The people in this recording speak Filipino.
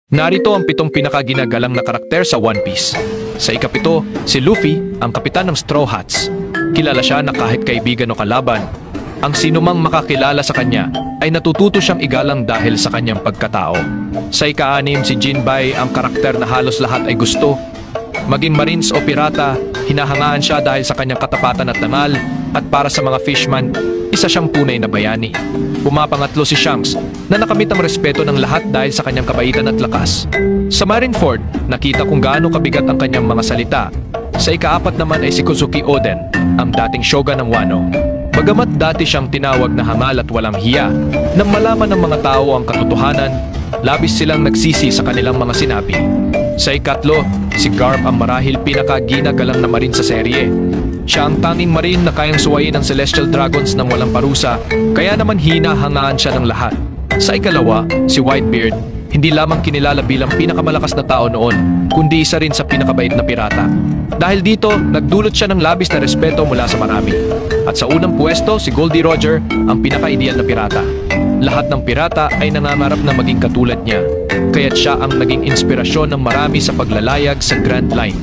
Narito ang 7 pinakaginagalang na karakter sa One Piece. Sa ikapito, si Luffy, ang kapitan ng Straw Hats. Kilala siya na kahit kaibigan o kalaban, ang sinumang makakilala sa kanya ay natututo siyang igalang dahil sa kanyang pagkatao. Sa ika-6, si Jinbei, ang karakter na halos lahat ay gusto. Maging marines o pirata, hinahangaan siya dahil sa kanyang katapatan at dangal, at para sa mga fishman, isa siyang tunay na bayani. Pumapangatlo si Shanks na nakamit ang respeto ng lahat dahil sa kanyang kabaitan at lakas. Sa Marineford, nakita kung gaano kabigat ang kanyang mga salita. Sa ika-4 naman ay si Kozuki Oden, ang dating shogun ng Wano. Bagamat dati siyang tinawag na hangal at walang hiya, nang malaman ng mga tao ang katotohanan, labis silang nagsisi sa kanilang mga sinabi. Sa ika-3, si Garp, ang marahil pinakaginagalang na marine sa serye. Siya ang tanging marine na kayang suwayin ang Celestial Dragons ng walang parusa, kaya naman hinahangaan siya ng lahat. Sa ika-2, si Whitebeard, hindi lamang kinilala bilang pinakamalakas na tao noon, kundi isa rin sa pinakabait na pirata. Dahil dito, nagdulot siya ng labis na respeto mula sa marami. At sa unang pwesto, si Goldie Roger, ang pinaka-ideal na pirata. Lahat ng pirata ay nangangarap na maging katulad niya, kaya't siya ang naging inspirasyon ng marami sa paglalayag sa Grand Line.